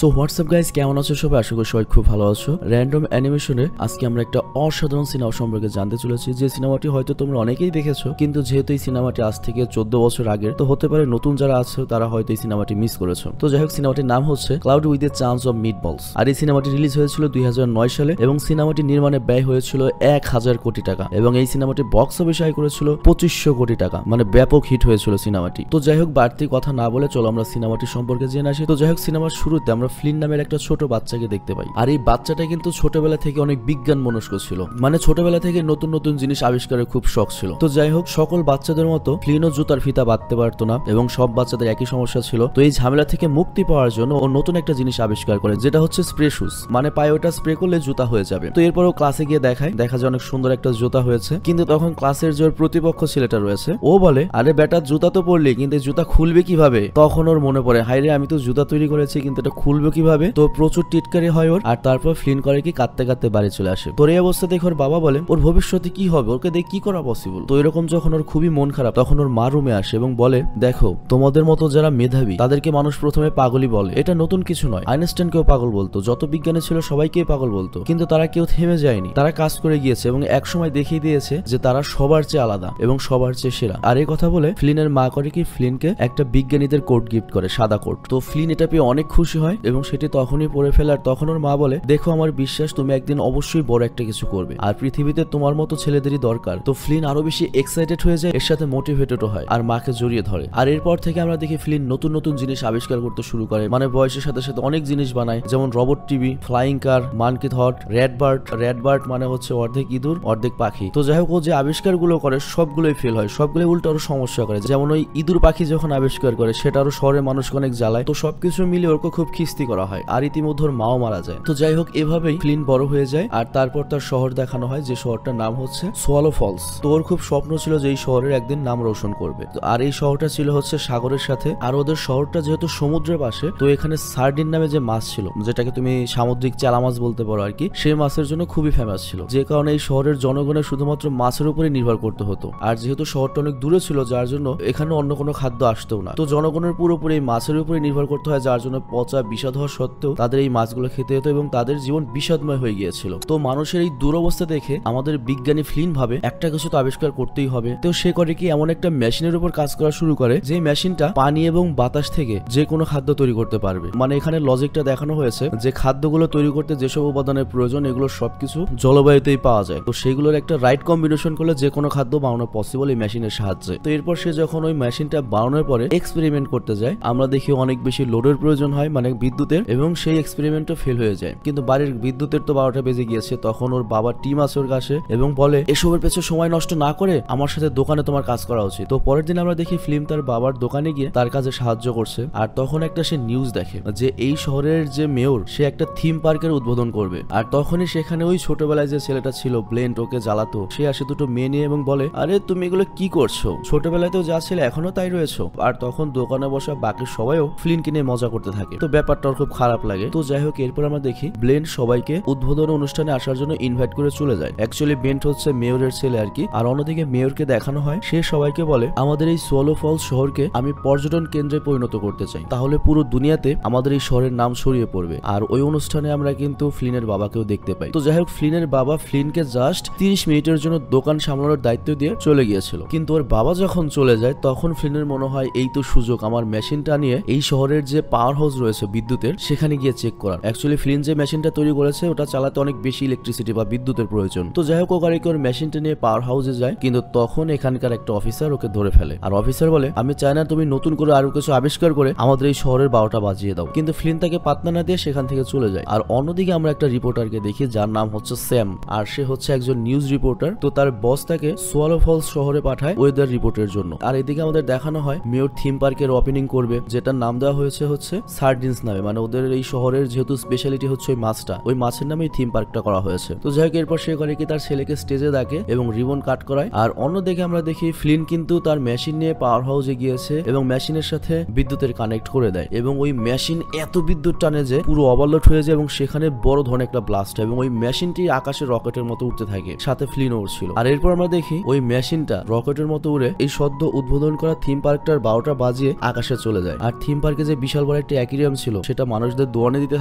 So WhatsApp guys, কেমন আছো সবাই? আশা করি সবাই খুব ভালো আছো। র্যান্ডম অ্যানিমেশনে আজকে আমরা একটা অসাধারণ সিনেমা সম্পর্কে জানতে চলেছি, যে সিনেমাটি হয়তো তোমরা অনেকেই দেখেছো, কিন্তু যেহেতু এই সিনেমাটি আজ থেকে 14 বছর আগের, তো হতে পারে নতুন যারা আছে তারা হয়তো এই সিনেমাটি মিস করেছো। তো যাই হোক, সিনেমাটির নাম হচ্ছে cloud with a chance of meatballs. আর এই সিনেমাটি রিলিজ হয়েছিল 2009 সালে এবং সিনেমাটি নির্মাণে ব্যয় হয়েছিল 1000 কোটি টাকা এবং এই সিনেমাটি বক্স অফিসে আয় করেছিল 2500 কোটি টাকা। মানে ব্যাপক হিট হয়েছিল সিনেমাটি। তো যাই হোক, বাড়তি কথা না বলে চলো আমরা সিনেমাটি সম্পর্কে জেনে আসি। তো যাই হোক, সিনেমার শুরুতে আমরা ফ্লিন নামের একটা ছোট বাচ্চাকে দেখতে পাই। আর এই বাচ্চাটা কিন্তু ছোটবেলা থেকে অনেক বিজ্ঞান মনস্ক ছিল, মানে ছোটবেলা থেকে নতুন নতুন জিনিস আবিষ্কারের খুব শখ ছিল। তো যাই হোক, সকল বাচ্চাদের মতো ফ্লিনও জুতার ফিতা বাঁধতে পারতো না এবং সব বাচ্চাদের একই সমস্যা ছিল। তো এই ঝামেলা থেকে মুক্তি পাওয়ার জন্য ও নতুন একটা জিনিস আবিষ্কার করে, যেটা হচ্ছে স্প্রে শুজ। মানে পায়ে ওটা স্প্রে করলে জুতা হয়ে যাবে। তো এরপরও ক্লাসে গিয়ে দেখা যায় অনেক সুন্দর একটা জুতা হয়েছে, কিন্তু তখন ক্লাসের যে প্রতিপক্ষ ছেলেটা রয়েছে ও বলে, আরে বেটা জুতা তো পরলি, কিন্তু জুতা খুলবে কিভাবে? তখন ওর মনে পড়ে, হাইরে আমি তো জুতা তৈরি করেছি, কিন্তু এটা খুলবে কিভাবে? তো প্রচুর টিটকারি হয় ওর। আর তারপর ফ্লিন করে কি কাঁদতে কাঁদতে বাড়ি চলে আসে। তোর এই অবস্থা দেখে ওর বাবা বলে, ওর ভবিষ্যতে কি হবে, ওকে দেখে কি করা পসিবল? তো এরকম যখন ওর খুবই মন খারাপ, তখন ওর মা রুমে আসে এবং বলে, দেখো তোমাদের মতো যারা মেধাবী তাদেরকে মানুষ প্রথমে পাগলই বলে, এটা নতুন কিছু নয়। আইনস্টাইনকেও পাগল বলতো, যত বিজ্ঞানী ছিল সবাইকেই পাগল বলতো, কিন্তু তারা কেউ থেমে যায়নি, তারা কাজ করে গিয়েছে এবং এক সময় দেখিয়ে দিয়েছে যে তারা সবার চেয়ে আলাদা এবং সবার চেয়ে সেরা। আর এই কথা বলে ফ্লিনের মা করে কি ফ্লিনকে একটা বিজ্ঞানীদের কোট গিফট করে, সাদা কোট। তো ফ্লিন এটা পেয়ে অনেক খুশি হয় এবং সেটি তখনই পরে ফেলে। আর তখন ওর মা বলে, দেখো আমার বিশ্বাস তুমি একদিন অবশ্যই বড় একটা কিছু করবে, আর পৃথিবীতে তোমার মতো ছেলেদেরই দরকার। তো ফ্লিন আরো বেশি এক্সাইটেড হয়ে যায়, এর সাথে মোটিভেটেড হয় আর মাকে জড়িয়ে ধরে। আর এরপর থেকে আমরা দেখি ফ্লিন নতুন নতুন জিনিস আবিষ্কার করতে শুরু করে, মানে বয়সের সাথে সাথে অনেক জিনিস বানায়, যেমন রবট টিভি, ফ্লাইং কার, মানকি থট, রেড বার্ড মানে হচ্ছে অর্ধেক ইঁদুর অর্ধেক পাখি। তো যাই হোক, ও যে আবিষ্কার গুলো করে সবগুলোই ফেল হয়, সবগুলোই উল্টো আরো সমস্যা করে। যেমন ওই ইঁদুর পাখি যখন আবিষ্কার করে সেটা আরো শহরের মানুষকে অনেক জ্বালায়। তো সবকিছু মিলে ওরকে খুব খিস্তি করা হয়, আর ইতিমধ্যে ওর মাও মারা যায়। তো যাই হোক, এভাবেই ফ্লিন বড় হয়ে যায়। আর তারপর তার শহর দেখানো হয়, যে শহরটার নাম হচ্ছে সোয়ালো ফলস। তো ওর খুব স্বপ্ন ছিল যে এই শহরের একদিন নাম রোশন করবে। তো আর এই শহরটা ছিল হচ্ছে সাগরের সাথে, আর ওদের শহরটা যেহেতু সমুদ্রের পাশে, তো এখানে সার্ডিন নামে যে মাছ ছিল, যেটাকে তুমি সামুদ্রিক চালা মাছ বলতে পারো আর কি, সেই মাছের জন্য খুবই ফেমাস ছিল, যে কারণে এই শহরের জনগণের শুধুমাত্র মাছের উপরে নির্ভর করতে হতো। আর যেহেতু শহরটা অনেক দূরে ছিল, যার জন্য এখানে অন্য কোনো খাদ্য আসতেও না। তো জনগণের পুরোপুরি এই মাছের উপরে নির্ভর করতে হয়, যার জন্য পচা বিষাদ হওয়া সত্ত্বেও তাদের এই মাছগুলো খেতে হতো এবং তাদের জীবন বিষাদময় হয়ে গিয়েছিল। তো মানুষের এই দুরবস্থা দেখে আমাদের বিজ্ঞানী ফ্লিন ভাবে একটা কিছু তো আবিষ্কার করতেই হবে। তো সে করে কি এমন একটা মেশিনের উপর কাজ করা শুরু করে, যে মেশিনটা পানি এবং বাতাস থেকে যে কোনো খাদ্য তৈরি করতে পারবে। মানে এখানে লজিকটা দেখানো হয়েছে যে খাদ্যগুলো তৈরি করতে যেসব উপাদানের প্রয়োজন, এগুলো সবকিছু জলবায়ুতেই পাওয়া যায়। তো সেগুলোর একটা রাইট কম্বিনেশন করলে যে কোনো খাদ্য বানানো পসিবল এই মেশিনের সাহায্যে। তো এরপর সে যখন ওই মেশিনটা বানানোর পরে এক্সপেরিমেন্ট করতে যায়, আমরা দেখি অনেক বেশি লোডের প্রয়োজন হয়, মানে বিদ্যুতের, এবং সেই এক্সপেরিমেন্টও ফেল হয়ে যায়। কিন্তু বাড়ির বিদ্যুতের তো 12টা বেজে গিয়েছে। তখন ওর বাবার টিম আছে ওর কাছে এবং বলে, এসবের পেছনে সময় নষ্ট না করে আমার সাথে দোকানে তোমার কাজ করা উচিত। তো পরের দিন আমরা দেখি ফিল্ম তার বাবার দোকানে গিয়ে তার কাজে সাহায্য করছে। আর তখন একটা সে নিউজ দেখে যে এই শহরের যে মেয়র, সে একটা থিম পার্কের উদ্বোধন করবে। আর তখনই সেখানে ওই ছোটবেলায় যে ছেলেটা ছিল ব্লেন্ট, ওকে জ্বালাতো, সে আসে দুটো মেয়ে নিয়ে এবং বলে, আরে তুমি এগুলো কি করছো? ছোটবেলায় তো যা ছিল এখনো তাই রয়েছো। আর তখন দোকানে বসা বাকি সবাইও ফ্লিনকে নিয়ে মজা করতে থাকে। তো ব্যাপারটা খুব খারাপ লাগে। তো যাই হোক, এরপর আমরা দেখি ব্লেন্ট সবাইকে উদ্বোধন অনুষ্ঠানে আসার জন্য ইনভাইট করে চলে যায়। অ্যাকচুয়ালি ব্লেন্ট হচ্ছে মেয়রের ছেলে আর কি। আর অন্যদিকে মেয়রকে দেখানো হয়, সে সবাইকে বলে, আমাদের এই সোয়ালো ফলস শহরকে আমি পর্যটন কেন্দ্রে পরিণত করতে চাই, তাহলে পুরো দুনিয়াতে আমাদের এই শহরের নাম ছড়িয়ে পড়বে। আর ওই অনুষ্ঠানে আমরা কিন্তু ফ্লিনের বাবাকেও দেখতে পাই। তো যাই হোক, ফ্লিনের বাবা ফ্লিনকে জাস্ট 30 মিনিটের জন্য দোকান সামলানোর দায়িত্ব দিয়ে চলে গিয়েছিল। কিন্তু ওর বাবা যখন চলে যায়, তখন ফ্লিনের মনে হয় এই তো সুযোগ আমার মেশিনটা নিয়ে এই শহরের যে পাওয়ার হাউস রয়েছে বিদ্যুতের, সেখানে গিয়ে চেক করার। অ্যাকচুয়ালি ফ্লিন যে মেশিনটা তৈরি করেছে ওটা চালাতে অনেক বেশি ইলেকট্রিসিটি বা বিদ্যুতের প্রয়োজন। তো যাই হোক, ওর মেশিনটা নিয়ে পাওয়ার হাউসে যায়, কিন্তু তখন এখানকার একটা অফিসার ওকে ধরে ফেলে। আর অফিসার বলে, আমি চাই না তুমি নতুন করে আরো কিছু আবিষ্কার করে আমাদের এই শহরের 12টা বাজিয়ে দাও। কিন্তু ফ্লিন তাকে পাত্তা না দিয়ে সেখান থেকে চলে যায়। আর অন্যদিকে আমরা একটা রিপোর্টারকে দেখি, যার নাম হচ্ছে স্যাম, আর সে হচ্ছে একজন নিউজ রিপোর্টার। তো তার বস তাকে সোয়ালো ফলস শহরে পাঠায় ওয়েদার রিপোর্টের জন্য। আর এদিকে আমাদের দেখানো হয় মেয়র থিম পার্কের ওপেনিং করবে, যেটার নাম দেওয়া হয়েছে হচ্ছে সার্ডিনস নামে। মানে ওদের এই শহরের যেহেতু স্পেশালিটি হচ্ছে ওই মাছটা, ওই মাছের নামে থিম পার্কটা করা হয়েছে। তো যাই হোক, এরপর সে করে কি তার ছেলেকে স্টেজে ডাকে এবং রিবন কাট করায়। আর অন্যদিকে আমরা দেখি ফ্লিন কিন্তু তার মেশিন নিয়ে পাওয়ার হাউসে গিয়েছে এবং মেশিনের সাথে বিদ্যুতের কানেক্ট করে দেয়, এবং ওই মেশিন এত বিদ্যুৎ টানে যে পুরো ওভারলোড হয়ে যায় এবং সেখানে বড় ধরনের একটা ব্লাস্ট হয় এবং ওই মেশিনটি আকাশে রকেটের মতো উঠতে থাকে, সাথে ফ্লিনও উড়ছিল। আর এরপর আমরা দেখি ওই মেশিনটা রকেটের মতো উড়ে এই সদ্য উদ্বোধন করা থিম পার্কটার 12টা বাজিয়ে আকাশে চলে যায়। আর থিম পার্কে যে বিশাল বড় একটা অ্যাকুরিয়াম ছিল সেটা মানুষদের দোয়ানে দিতে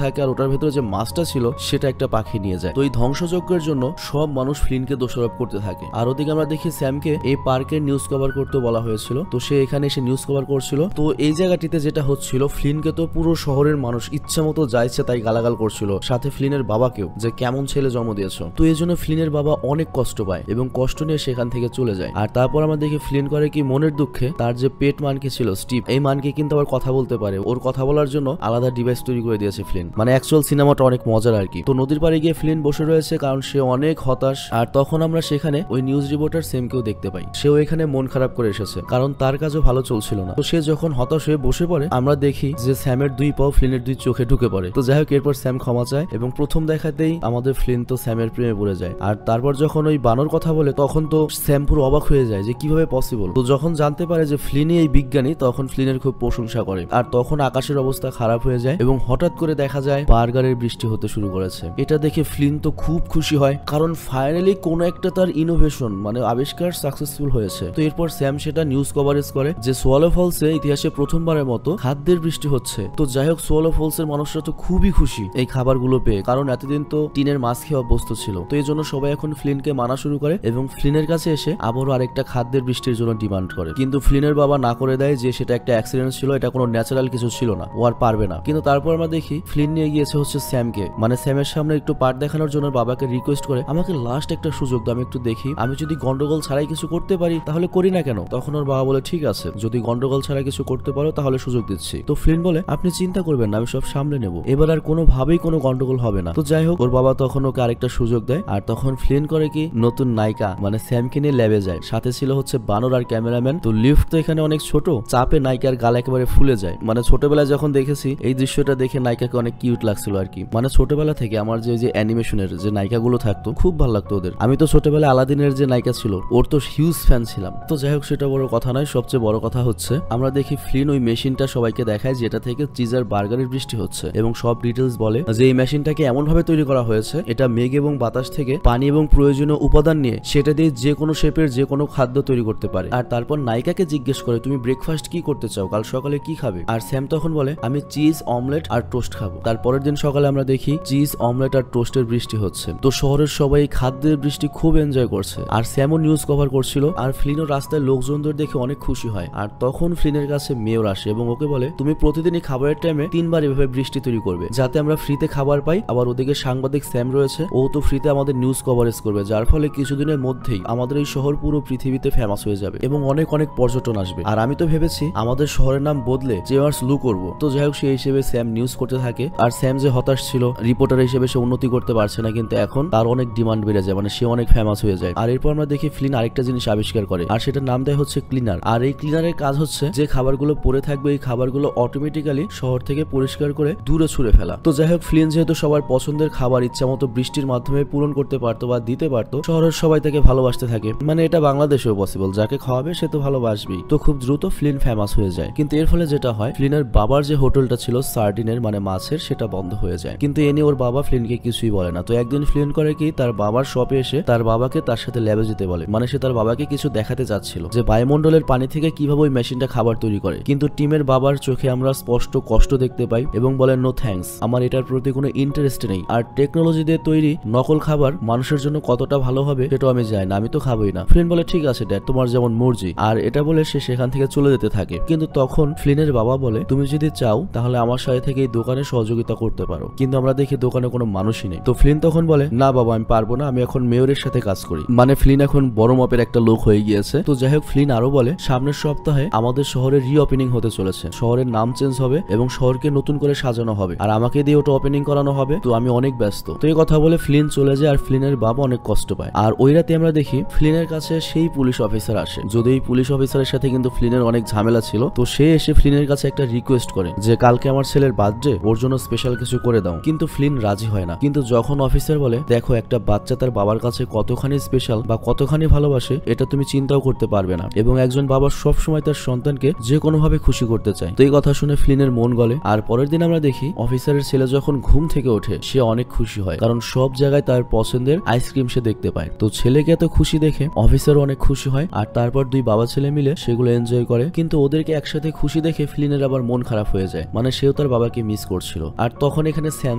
থাকে আর ওটার ভেতরে যে মাছটা ছিল সেটা একটা পাখি নিয়ে যায়। তো এই ধ্বংসযজ্ঞের জন্য সব মানুষ ফ্লিনকে দোষারোপ করতে থাকে। আর ওদিকে আমরা দেখি স্যামকে এই পার্কের নিউজ কভার করতে বলা হয়েছিল, তো সে এখানে এসে নিউজ কভার করছিল। তো এই জায়গাটিতে যেটা হচ্ছিল, ফ্লিনকে তো পুরো শহরের মানুষ ইচ্ছা মতো যাইছে তাই গালাগাল করছিল, সাথে ফ্লিনের বাবাকেও, যে কেমন ছেলে জন্ম দিয়েছ। তো এই জন্য ফ্লিনের বাবা অনেক কষ্ট পায় এবং কষ্ট নিয়ে সেখান থেকে চলে যায়। আর তারপর আমরা দেখি ফ্লিন করে কি মনের দুঃখে তার যে পেট মানকি ছিল স্টিভ, এই মানকি কিন্তু আবার কথা বলতে পারে। ওর কথা বলার জন্য আলাদা ডিভাইস তৈরি করে দিয়েছে ফ্লিন। মানে অ্যাকচুয়াল সিনেমাটা অনেক মজার আর কি। তো নদীর পাড়ে গিয়ে ফ্লিন বসে রয়েছে কারণ সে অনেক হতাশ। আর তখন আমরা সেখানে ওই নিউজ রিপোর্টার সেমকেও দেখতে পাই। সেও এখানে মন খারাপ করে এসেছে কারণ তার কাজও ভালো চলছিল না। তো সে যখন হতাশ হয়ে বসে পড়ে, আমরা দেখি যে স্যামের দুই পাও ফ্লিনের দুই চোখে ঢুকে পড়ে। তো যাই হোক, এরপর স্যাম ক্ষমা চায় এবং প্রথম দেখাতেই আমাদের ফ্লিন তো স্যামের প্রেমে পড়ে যায়। আর তারপর যখন ওই বানর কথা বলে তখন তো স্যাম পুরো অবাক হয়ে যায় যে কিভাবে পসিবল। তো যখন জানতে পারে যে ফ্লিনই এই বিজ্ঞানী, তখন ফ্লিনের খুব প্রশংসা করে। আর তখন আকাশের অবস্থা খারাপ হয়ে যায় এবং হঠাৎ করে দেখা যায় বার্গারের বৃষ্টি হতে শুরু করেছে। এটা দেখে ফ্লিন তো খুব খুশি হয় কারণ ফাইনালি কোনো একটা তার ইনোভেশন মানে আবিষ্কার সাকসেসফুল হয়েছে। তো এরপর স্যাম সেটা নিউজ কভারেজ করে যে সোয়ালো ফলসে ইতিহাসে প্রথমবারের মতো খাদ্যের বৃষ্টি হচ্ছে। তো যাই হোক, সোয়ালো ফলসের মানুষরা তো খুবই খুশি এই খাবারগুলো পেয়ে, কারণ এতদিন তো টিনের মাছ খেয়ে অভ্যস্ত ছিল। তো এই জন্য সবাই এখন ফ্লিনকে মানা শুরু করে এবং ফ্লিনের কাছে এসে আবারও আরেকটা খাদ্যের বৃষ্টির জন্য ডিমান্ড করে। কিন্তু ফ্লিনের বাবা না করে দেয় যে সেটা একটা অ্যাক্সিডেন্ট ছিল, এটা কোনো ন্যাচারাল কিছু ছিল না, ও আর পারবে না। কিন্তু তারপর আমরা দেখি ফ্লিন নিয়ে গিয়েছে হচ্ছে স্যামকে, মানে স্যামের সামনে একটু পার্ট দেখানোর জন্য বাবাকে রিকোয়েস্ট করে আমাকে লাস্ট একটা সুযোগ দাও, আমি একটু দেখি, আমি যদি গন্ডগোল ছাড়াই কিছু করতে পারি তাহলে করি না কেন। তখন ওর বাবা বলে ঠিক আছে, যদি গন্ডগোল ছাড়া কিছু করতে পারো তাহলে সুযোগ দিচ্ছি। তো ফ্লিন বলে আপনি চিন্তা করবেন না, আমি সব সামলে নেব, এবার আর কোনোভাবেই কোনো গন্ডগোল হবে না। তো যাই হোক, ওর বাবা তখন ওকে আরেকটা সুযোগ দেয়। আর তখন ফ্লিন করে কি নতুন নায়িকা মানে স্যামকে নিয়ে ল্যাবে যায়, সাথে ছিল হচ্ছে বানর আর ক্যামেরাম্যান। তো লিফট তো এখানে অনেক ছোট, চাপে নায়িকার গাল একেবারে ফুলে যায়। মানে ছোটবেলায় যখন দেখেছি এই দৃশ্যটা দেখে নায়িকাকে অনেক কিউট লাগছিল আর কি। মানে ছোটবেলা থেকে আমার যে অ্যানিমেশনের যে নায়িকাগুলো থাকতো খুব ভালো লাগতো ওদের। আমি তো ছোটবেলায় আলাদিনের যে নায়িকা ছিল ওর তো হিউজ ফ্যান ছিলাম। তো যাই হোক, সেটা বড় কথা নয়, সবচেয়ে বড় কথা হচ্ছে আমরা দেখি ফ্লিন ওই মেশিনটা সবাইকে দেখায় যেটা থেকে চিজার বার্গারের বৃষ্টি হচ্ছে এবং সব ডিটেলস বলে যে এই মেশিনটাকে এমন ভাবে তৈরি করা হয়েছে, এটা মেঘ এবং বাতাস থেকে পানি এবং প্রয়োজনীয় উপাদান নিয়ে সেটা দিয়ে যে কোনো শেপের যে কোনো খাদ্য তৈরি করতে পারে। আর তারপর নায়িকাকে জিজ্ঞেস করে তুমি ব্রেকফাস্ট কি করতে চাও, কাল সকালে কি খাবে? আর স্যাম তখন বলে আমি চিজ অমলেট আর টোস্ট খাবো। তারপরের দিন সকালে আমরা দেখি চিজ অমলেট আর টোস্টের বৃষ্টি হচ্ছে। তো শহরের সবাই খাদ্যের বৃষ্টি খুব এনজয় করছে আর স্যামও নিউজ কভার করছিল। আর ফ্লিনও রাস্তায় লোকজনদের দেখে অনেক খুশি হয়। আর তখন ফ্লিনের কাছে মেয়র আসে এবং ওকে বলে তুমি প্রতিদিনই খাবারের টাইমে 3 বার এভাবে বৃষ্টি তৈরি করবে যাতে আমরা ফ্রিতে খাবার পাই। আবার ওদিকে সাংবাদিক স্যাম রয়েছে, ও তো ফ্রিতে আমাদের নিউজ কভারেজ করবে, যার ফলে কিছুদিনের মধ্যেই আমাদের এই শহর পুরো পৃথিবীতে ফেমাস হয়ে যাবে এবং অনেক অনেক পর্যটন আসবে। আর আমি তো ভেবেছি আমাদের শহরের নাম বদলে চেয়ার্স লু করবো। তো যাই হোক, সেই হিসেবে স্যাম নিউজ করতে থাকে। আর স্যাম যে হতাশ ছিল রিপোর্টার হিসেবে সে উন্নতি করতে পারছে না, কিন্তু এখন তার অনেক ডিমান্ড বেড়ে যায়, মানে সে অনেক ফেমাস হয়ে যায়। আর এরপর আমরা দেখি ফ্লিন আরেকটা জিনিস আবিষ্কার করে আর সেটার নাম দেয় হচ্ছে ক্লিনার। আর এই ক্লিনারের কাজ হচ্ছে যে খাবারগুলো পড়ে থাকবে এই খাবারগুলো অটোমেটিক্যালি শহর থেকে পরিষ্কার করে দূরে ছুড়ে ফেলা। তো যাই হোক, ফ্লিন যেহেতু সবার পছন্দের খাবার ইচ্ছা মতো বৃষ্টির মাধ্যমে পূরণ করতে পারতো বা দিতে পারতো, শহরের সবাই তাকে ভালোবাসতে থাকে। মানে এটা বাংলাদেশেও পসিবল, যাকে খাওয়াবে সে তো ভালোবাসবেই। তো খুব দ্রুত ফ্লিন ফেমাস হয়ে যায়। কিন্তু এর ফলে যেটা হয়, ফ্লিনের বাবার যে হোটেলটা ছিল সার্ডিনের মানে মাছের, সেটা বন্ধ হয়ে যায়। কিন্তু এ নিয়ে ওর বাবা ফ্লিনকে কিছুই বলে না। তো একদিন ফ্লিন করে কি তার বাবার শপে এসে তার বাবাকে তার সাথে ল্যাবে যেতে বলে। মানে সে তার বাবাকে কিছু দেখাতে চাচ্ছিল যে বায়ুমণ্ডলের পানি থেকে কিভাবে ওই মেশিনটা খাবার তৈরি করে। কিন্তু টিমের বাবার চোখে আমরা স্পষ্ট কষ্ট দেখতে পাই এবং বলে নো থ্যাঙ্কস, আমার এটার প্রতি কোনো ইন্টারেস্ট নেই। আর টেকনোলজি দিয়ে তৈরি নকল খাবার মানুষের জন্য কতটা ভালো হবে সেটাও আমি জানি না, আমি তো খাবোই না। ফ্লিন বলে ঠিক আছে ড্যাড, তোমার যেমন মর্জি। আর এটা বলে সে সেখান থেকে চলে যেতে থাকে। কিন্তু তখন ফ্লিনের বাবা বলে তুমি যদি চাও তাহলে আমার সাথে থেকে এই দোকানে সহযোগিতা করতে পারো। কিন্তু আমরা দেখি দোকানে কোনো মানুষই নেই। তো ফ্লিন তখন বলে না বাবা, আমি পারবো না, আমি এখন মেয়রের সাথে কাজ করি। মানে ফ্লিন এখন বড় মাপের একটা লোক হয়ে গিয়েছে। তো যাই হোক, ফ্লিন আরো বলে সামনের সপ্তাহে আমাদের শহরের রিওপেনিং হতে চলেছে, শহরের নাম চেঞ্জ হবে এবং শহরকে নতুন করে সাজানো হবে আর আমাকে দিয়ে ওটা ওপেনিং করানো হবে। তো আমি অনেক ব্যস্ত। তো এই কথা বলে ফ্লিন চলে যায় আর ফ্লিনের বাবা অনেক কষ্ট পায়। আর ওই রাতে আমরা দেখি ফ্লিনের কাছে সেই পুলিশ অফিসার আসে। যদি এই পুলিশ অফিসারের সাথে কিন্তু ফ্লিনের অনেক ঝামেলা ছিল। তো সে এসে ফ্লিনের কাছে একটা রিকোয়েস্ট করে যে কালকে আমার ছেলের বার্থডে, ওর জন্য স্পেশাল কিছু করে দাও। কিন্তু ফ্লিন রাজি হয় না। কিন্তু যখন অফিসার বলে দেখো একটা বাচ্চা তার বাবার কাছে কতখানি স্পেশাল বা কতখানি ভালোবাসে এটা তুমি চিন্তাও করতে পারবে না, এবং একজন বাবা সব সময় তার সন্তানকে যে কোনো ভাবে খুশি করতে চায়। তো এই কথা শুনে ফ্লিনের মন গলে। আর পরের দিন আমরা দেখি অফিসারের ছেলে যখন ঘুম থেকে ওঠে সে অনেক খুশি হয়, কারণ সব জায়গায় তার পছন্দের আইসক্রিম সে দেখতে পায়। তো ছেলেকে এত খুশি দেখে অফিসারও অনেক খুশি হয়। আর তারপর দুই বাবা ছেলে মিলে সেগুলো এনজয় করে। কিন্তু ওদেরকে একসাথে খুশি দেখে ফ্লিনের আবার মন খারাপ হয়ে যায়। মানে সেও সেও তার বাবাকে মিস করছিল। আর তখন এখানে স্যাম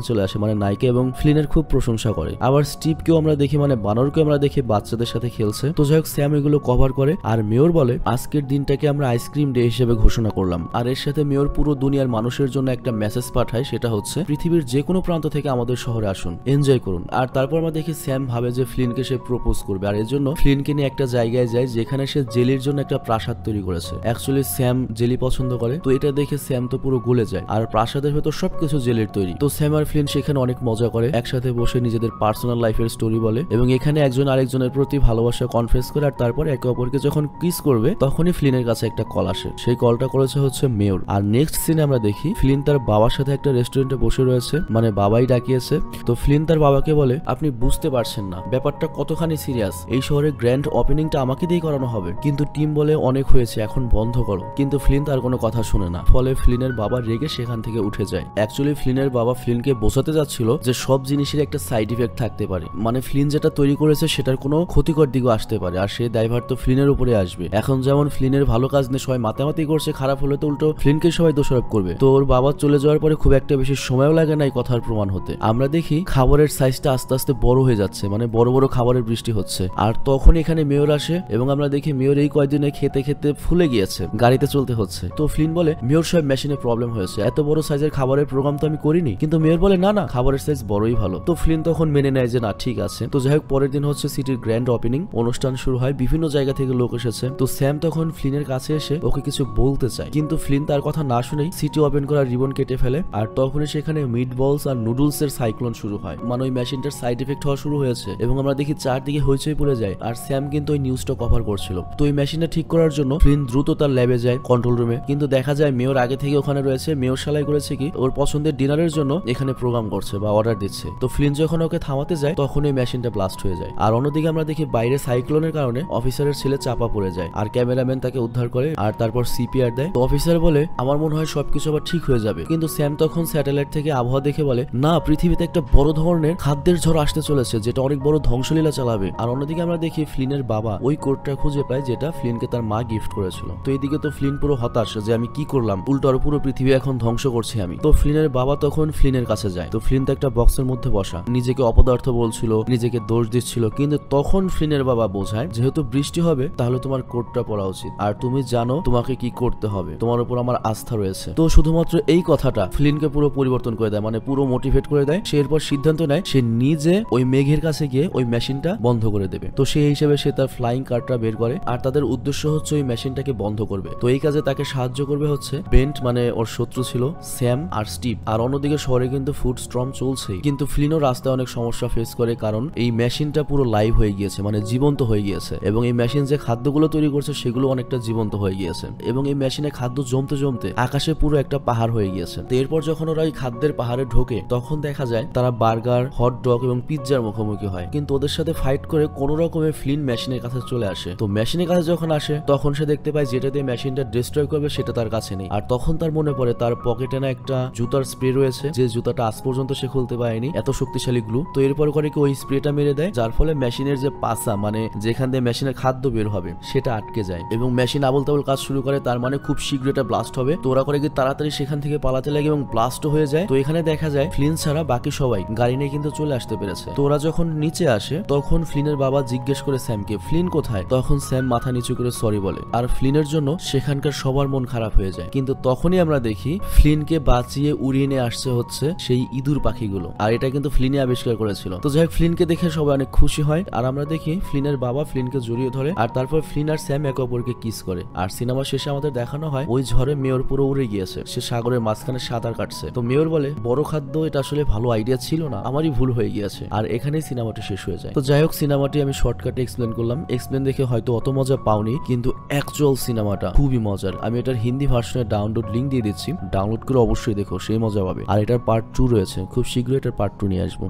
চলে আসে, মানে নায়িকা, এবং ফ্লিনের খুব প্রশংসা করে। আবার স্টিভকেও আমরা দেখি, মানে বানরকেও আমরা দেখি বাচ্চাদের সাথে খেলছে। তো যাই হোক, স্যাম এগুলো কভার করে। আর মেয়র বলে আজকের দিনটাকে আমরা আইসক্রিম ডে হিসেবে ঘোষণা করলাম। আর এর সাথে মেয়র পুরো দুনিয়ার মানুষের জন্য একটা মেসেজ পাঠায়, সেটা হচ্ছে পৃথিবীর যে কোনো প্রান্ত থেকে আমাদের শহরে আসুন, এনজয় করুন। আর তারপর আমরা দেখি স্যাম ভাবে যে ফ্লিনকে সে প্রপোজ করবে, আর এর জন্য ফ্লিনকে নিয়ে একটা জায়গায় যায় যেখানে সে জেলির জন্য একটা প্রাসাদ তৈরি করেছে। অ্যাকচুয়ালি স্যাম জেলি পছন্দ করে, তো এটা দেখে স্যাম তো পুরো গলে যায়। আর প্রাসাদের ভেতর সবকিছু জেলির তৈরি। তো স্যাম আর ফ্লিন সেখানে অনেক মজা করে, একসাথে বসে নিজেদের পার্সোনাল লাইফের স্টোরি বলে, এবং এখানে একজন আরেকজনের প্রতি ভালোবাসা কনফেস করে। আর তারপর একে অপরকে যখন কিস করবে তখনই ফ্লিনের কাছে একটা কল আসে, সেই কলটা করেছে হচ্ছে মেয়র। আর নেক্সট সিনে আমরা দেখি ফ্লিন তার বাবার সাথে একটা রেস্টুরেন্টে বসে রয়েছে, মানে বাবাই ডাকিয়েছে। তো ফ্লিন তার বাবাকে বলে আপনি বুঝতে পারছেন না ব্যাপারটা কতখানি সিরিয়াস, এই শহরে গ্র্যান্ড ওপেনিংটা আমাকে দিয়ে করানো হবে, কিন্তু টিম বলে অনেক হয়েছে, এখন বন্ধ করো। কিন্তু ফ্লিন তার কোনো কথা শুনে না, ফলে ফ্লিনের বাবা রেগে সেখান থেকে উঠে যায়। অ্যাকচুয়ালি ফ্লিনের বাবা ফ্লিনকে বোঝাতে যাচ্ছিল যে সব জিনিসের একটা সাইড ইফেক্ট থাকতে পারে, মানে ফ্লিন যেটা তৈরি করেছে সেটার কোনো ক্ষতিকর দিকও আসতে পারে, আর সেই দায়ভার তো ফ্লিনের উপরে আসবে। এখন যেমন ফ্লিনের ভালো কাজ নিয়ে সবাই মাতামাতি করছে, খারাপ হলে তো উল্টো ফ্লিনকে সবাই দোষারোপ করবে। তো ওর বাবা চলে যাওয়ার পরে খুব একটা বেশি সময়ও লাগে না এই কথার প্রমাণ হতে। আমরা দেখি খাবারের সাইজটা আস্তে আস্তে বড় হয়ে যাচ্ছে, মানে বড় বড় খাবারের বৃষ্টি হচ্ছে। আর তখন এখানে মেয়র আসে, এবং আমরা দেখি মেয়র এই কয়েকদিনে খেতে খেতে ফুলে গিয়েছে, গাড়িতে চলতে হচ্ছে। তো ফ্লিন বলে মেয়র সাহেব মেশিনে প্রবলেম হয়েছে, এত বড় সাইজের খাবারের প্রোগ্রাম তো আমি করিনি। কিন্তু মেয়র বলে না না, খাবারের সাইজ বড়ই ভালো। তো ফ্লিন তখন মেনে নেয় যে না ঠিক আছে। তো যাই হোক, পরের দিন হচ্ছে সিটির গ্র্যান্ড ওপেনিং অনুষ্ঠান শুরু হয়, বিভিন্ন জায়গা থেকে লোক এসেছে। তো স্যাম তখন ফ্লিনের কাছে এসে ওকে কিছু বলতে চায়, কিন্তু ফ্লিন তার কথা না শুনেই সিটি ওপেন করার রিবন কেটে ফেলে। আর তখনই সেখানে মিট বলস আর নুডলস এর সাইক্লোন শুরু হয়, মানে ওই মেশিনটার সাইড এফেক্ট হওয়া শুরু হয়েছে, এবং আমরা দেখি চারদিকে হইচই পড়ে যায়। আর স্যাম কিন্তু ওই নিউজটা কভার করছিল। তো এই মেশিনটা ঠিক করার জন্য ফ্লিন দ্রুত তার ল্যাবে যায়, কন্ট্রোল রুমে। কিন্তু দেখা যায় মেয়র আগে থেকে ওখানে রয়েছে। মেয়র শালাই করেছে কি, ওর পছন্দের ডিনারের জন্য এখানে প্রোগ্রাম করছে বা অর্ডার দিচ্ছে। তো ফ্লিন যখন ওকে থামাতে যায় তখন এই মেশিনটা ব্লাস্ট হয়ে যায়। আর অন্যদিকে আমরা দেখি বাইরে সাইক্লোনের কারণে অফিসারের ছেলে চাপা পড়ে যায়, আর ক্যামেরাম্যান তাকে উদ্ধার করে আর তারপর সিপিআর দেয়। তো অফিসার বলে আমার মনে হয় সবকিছু আবার ঠিক হয়ে যাবে। কিন্তু স্যাম তখন স্যাটেলাইট থেকে আবহাওয়া দেখে বলে না, পৃথিবীতে একটা বড় ধরনের খাদ্যের ঝড় আসতে চলেছে, যেটা অনেক বড় ধ্বংসলীলা চালাবে। আর অন্যদিকে আমরা দেখি ফ্লিনের বাবা ওই কোডটা খুঁজে পায় যেটা ফ্লিনকে তার মা গিফট করেছিল। তো এইদিকে তো ফ্লিন পুরো হতাশ যে আমি কি করলাম, উল্টো আর পুরো পৃথিবী এখন ধ্বংস করছি আমি। তো ফ্লিনের বাবা তখন ফ্লিনের কাছে যায়। তো ফ্লিন তো একটা বক্সের মধ্যে বসা, নিজেকে অপদার্থ বলছিল, নিজেকে দোষ দিচ্ছিল। কিন্তু তখন ফ্লিনের বাবা বোঝায় যেহেতু বৃষ্টি হবে তাহলে তোমার কোটটা পরা উচিত, আর তুমি জানো তোমাকে কি করতে হবে, তোমার উপর আমার আস্থা রয়েছে। তো শুধুমাত্র এই কথাটা ফ্লিনকে পুরো পরিবর্তন করে দেয়, মানে পুরো মোটিভেট করে দেয়। সে এরপর সিদ্ধান্ত নেয় সে নিজে ওই মেঘের কাছে গিয়ে ওই মেশিনটা বন্ধ করে দেবে। তো সেই হিসেবে সে তার ফ্লাইং কারটা বের করে, আর তাদের উদ্দেশ্য হচ্ছে ওই মেশিনটাকে বন্ধ করবে। তো এই কাজে তাকে সাহায্য করবে হচ্ছে বেন্ট, মানে ওর শত্রু ছিল, স্যাম আর স্টিভ। আর অন্যদিকে শহরে কিন্তু ফুড স্টর্ম চলছেই, কিন্তু ফ্লিনও রাস্তায় অনেক সমস্যা ফেস করে, কারণ এই মেশিনটা পুরো লাইভ হয়ে গিয়েছে, মানে জীবন্ত হয়ে গিয়েছে। এবং এই মেশিন যে খাদ্যগুলো তৈরি করছে সেগুলো অনেকটা জীবন্ত হয়ে গিয়েছে, এবং এই মেশিনে খাদ্য জমতে জমতে আকাশে পুরো একটা পাহাড় হয়ে গিয়েছে। তো এরপর যখন ওরা এই খাদ্যের পাহাড়ে ঢোকে তখন দেখা যায় তারা বার্গার, হট ডগ এবং পিৎজার মুখোমুখি হয়। কিন্তু ওদের সাথে ফাইট করে কোনো রকমে ফ্লিন মেশিনের কাছে চলে আসে। তো মেশিনের কাছে যখন আসে তখন সে দেখতে পায় যেটা দিয়ে মেশিনটা ডিস্ট্রয় করবে সেটা তার কাছে নেই। আর তখন তার মনে পড়ে তার পকেটে না একটা জুতার স্প্রে রয়েছে, যে জুতাটা আজ পর্যন্ত সে খুলতে পারেনি, এত শক্তিশালী গ্লু। তো এরপর করে কি ওই স্প্রেটা মেরে দেয়, যার ফলে মেশিনের যে পাসা, মানে যেখান দিয়ে মেশিনের খাদ্য বের হবে সেটা আটকে যায়, এবং মেশিন আবল তাবল কাজ শুরু করে। তার মানে খুব শীঘ্র এটা ব্লাস্ট হবে। তো ওরা করে কি তাড়াতাড়ি সেখান থেকে পালাতে লাগে এবং ব্লাস্ট হয়ে যায়। তো এখানে দেখা যায় ফ্লিন ছাড়া বাকি সবাই গাড়ি নিয়ে কিন্তু চলে আসতে পেরেছে। তো ওরা যখন নিচে আসে তখন ফ্লিনের বাবা জিজ্ঞেস করে স্যামকে ফ্লিন কোথায়। তখন স্যাম মাথা নিচু করে সরি বলে, আর ফ্লিনের জন্য সেখানকার সবার মন খারাপ হয়ে যায়। কিন্তু তখনই আমরা দেখি ফ্লিনকে বাঁচিয়ে উড়িয়ে নিয়ে আসছে হচ্ছে সেই ইঁদুর পাখিগুলো, আর এটা কিন্তু ফ্লিনে আবিষ্কার করেছিল। তো যাই হোক, ফ্লিনকে দেখে সবাই অনেক খুশি হয়। আর আমরা দেখি ফ্লিনের বাবা ফ্লিনকে জড়িয়ে ধরে, আর তারপর ফ্লিন আর স্যাম একে অপরকে কিস করে। আর সিনেমা শেষে আমাদের দেখানো হয় ওই ঝড়ে মেয়র পুরো উড়ে গিয়েছে, সে সাগরের মাঝখানে সাঁতার কাটছে। তো মেয়র বলে বড় খাদ্য এটা আসলে ভালো আইডিয়া ছিল না, আমারই ভুল হয়ে গিয়েছে। আর এখানেই সিনেমাটি শেষ হয়ে যায়। তো যাই হোক, সিনেমাটি আমি শর্টকাটে এক্সপ্লেন করলাম। এক্সপ্লেন দেখে হয়তো অত মজা পাওনি, কিন্তু অ্যাকচুয়াল সিনেমাটা খুবই মজার। আমি এটার হিন্দি ভার্সনের ডাউনলোড লিঙ্ক দিয়ে দিচ্ছি, ডাউনলোড করে অবশ্যই দেখো, সেই মজা পাবে। আর এটার পার্ট 2 রয়েছে, খুব শীঘ্রই এটার পার্ট 2 নিয়ে আসবো।